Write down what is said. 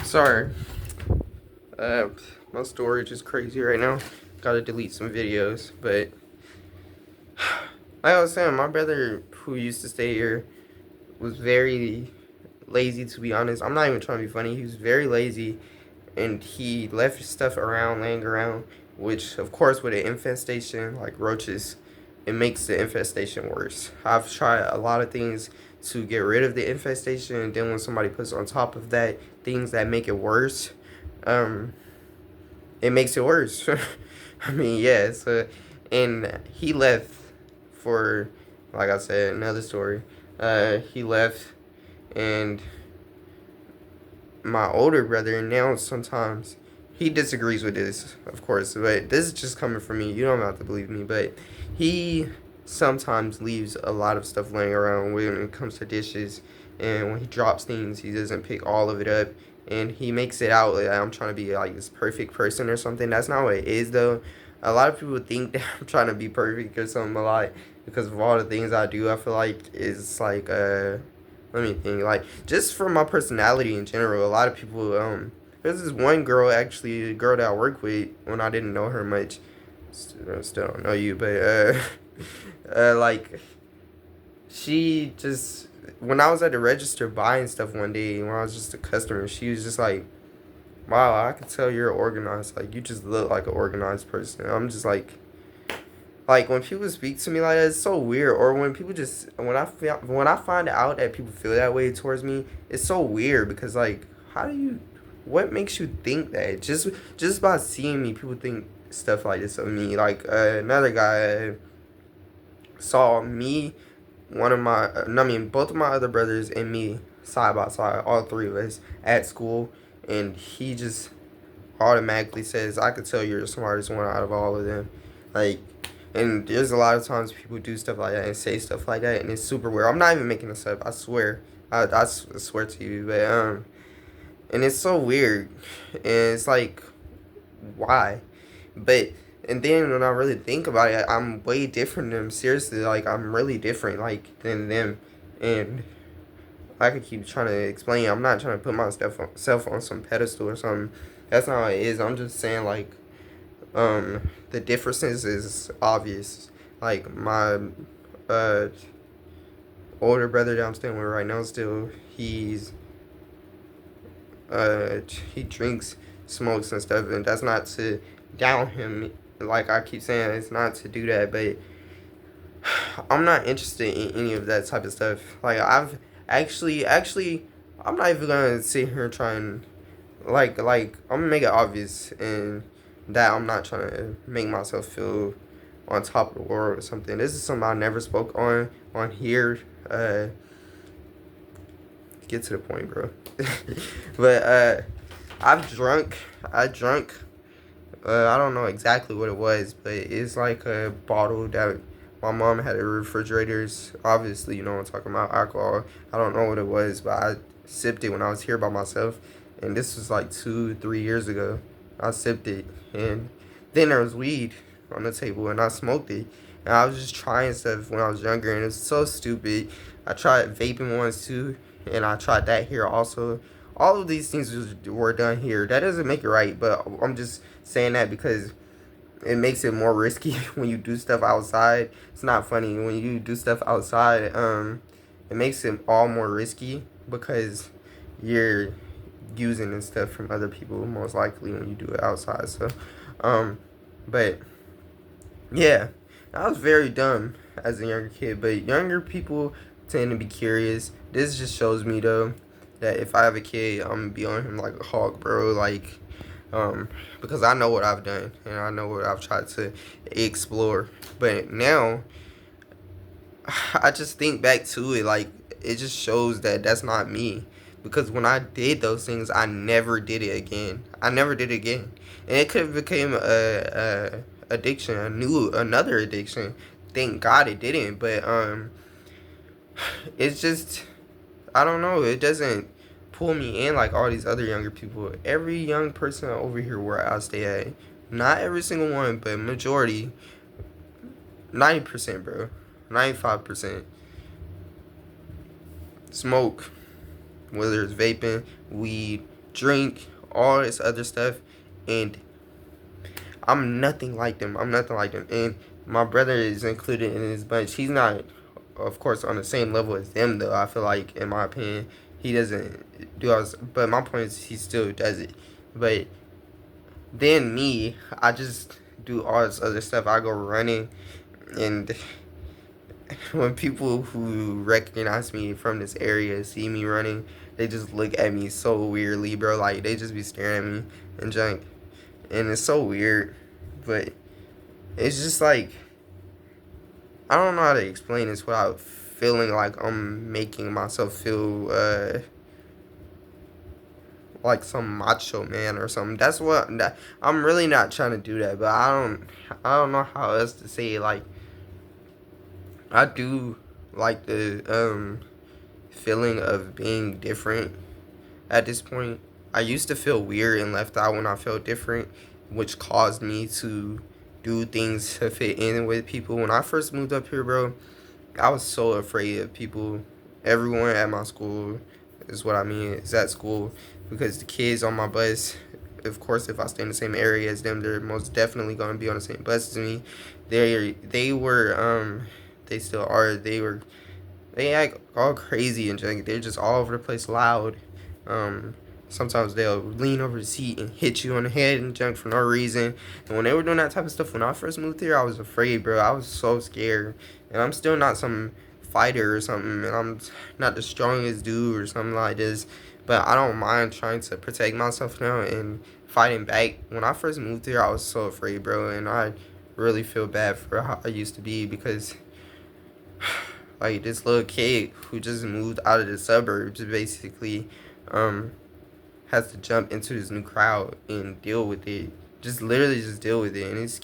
Sorry. Uh, my storage is crazy right now. Gotta delete some videos, but like I was saying, my brother who used to stay here was very lazy, to be honest. I'm not even trying to be funny. He was very lazy, and he left stuff around, laying around, which, of course, with an infestation like roaches, it makes the infestation worse. I've tried a lot of things to get rid of the infestation, and then when somebody puts on top of that things that make it worse, um, it makes it worse. I mean, yeah. So, and he left for, like I said, another story. He left, and my older brother now sometimes he disagrees with this, of course, but this is just coming from me. You don't have to believe me, but he sometimes leaves a lot of stuff laying around when it comes to dishes, and when he drops things, he doesn't pick all of it up, and he makes it out like I'm trying to be like this perfect person or something. That's not what it is, though. A lot of people think that I'm trying to be perfect or something a lot because of all the things I do. I feel like it's like let me think. Like, just from my personality in general, a lot of people, there's this one girl, actually, a girl that I work with when I didn't know her much. Still don't know you, but, like, she just, when I was at the register buying stuff one day, when I was just a customer, she was just like, wow, I can tell you're organized. Like, you just look like an organized person. I'm just like when people speak to me like that, it's so weird. Or when people just when I find out that people feel that way towards me, it's so weird because like how do you, what makes you think that? Just by seeing me, people think stuff like this of me. Like another guy saw me, one of my, I mean both of my other brothers and me side by side, all three of us at school, and he just automatically says, I could tell you're the smartest one out of all of them. Like, and there's a lot of times people do stuff like that and say stuff like that, and it's super weird. I'm not even making this up. I swear. I swear to you. But, and it's so weird. And it's like, why? But, and then when I really think about it, I'm way different than them. Seriously, like, I'm really different, like, than them. And I could keep trying to explain. I'm not trying to put myself on some pedestal or something. That's not what it is. I'm just saying, like, the differences is obvious. Like, my uh older brother that I'm staying with right now, still, uh he drinks, smokes and stuff, and that's not to down him. Like I keep saying, it's not to do that, but I'm not interested in any of that type of stuff. Like, I've actually I'm not even gonna sit here and try and like I'm gonna make it obvious, and that I'm not trying to make myself feel on top of the world or something. This is something I never spoke on here. Get to the point, bro. But I drunk. I don't know exactly what it was, but it's like a bottle that my mom had in refrigerators. Obviously, you know what I'm talking about, alcohol. I don't know what it was, but I sipped it when I was here by myself, and this was like 2, 3 years ago. I sipped it, and then there was weed on the table, and I smoked it. And I was just trying stuff when I was younger, and it's so stupid. I tried vaping once too, and I tried that here also. All of these things were done here. That doesn't make it right, but I'm just saying that because it makes it more risky when you do stuff outside. It's not funny when you do stuff outside. It makes it all more risky because you're using and stuff from other people most likely when you do it outside. So, but yeah, I was very dumb as a younger kid, but younger people tend to be curious. This just shows me though that if I have a kid, I'm gonna be on him like a hawk, bro. Like, because I know what I've done and I know what I've tried to explore. But now, I just think back to it, like, it just shows that that's not me. Because when I did those things, I never did it again. I never did it again. And it could have became a addiction, another addiction. Thank God it didn't. But, it's just, I don't know. It doesn't pull me in like all these other younger people. Every young person over here where I stay at, not every single one, but majority, 90%, bro, 95% smoke, whether it's vaping, weed, drink, all this other stuff, and I'm nothing like them. I'm nothing like them. And my brother is included in this bunch. He's not, of course, on the same level as them, though. I feel like, in my opinion, he doesn't do all. But my point is, he still does it. But then me, I just do all this other stuff. I go running, and when people who recognize me from this area see me running, they just look at me so weirdly, bro. Like, they just be staring at me and junk. And it's so weird. But it's just like, I don't know how to explain this without feeling like I'm making myself feel like some macho man or something. That's what I'm really not trying to do that, but I don't know how else to say it. Like, I do like the feeling of being different at this point. I used to feel weird and left out when I felt different, which caused me to do things to fit in with people. When I first moved up here, bro, I was so afraid of people. Everyone at my school is what I mean, is at school, because the kids on my bus, of course, if I stay in the same area as them, they're most definitely gonna be on the same bus as me. They still are. They act all crazy and junk. They're just all over the place, loud. Um, Sometimes they'll lean over the seat and hit you on the head and junk for no reason. And when they were doing that type of stuff when I first moved here, I was afraid, bro. I was so scared. And I'm still not some fighter or something, and I'm not the strongest dude or something like this. But I don't mind trying to protect myself now and fighting back. When I first moved here, I was so afraid, bro. And I really feel bad for how I used to be, because like, this little kid who just moved out of the suburbs basically has to jump into this new crowd and deal with it. Just literally just deal with it. And it's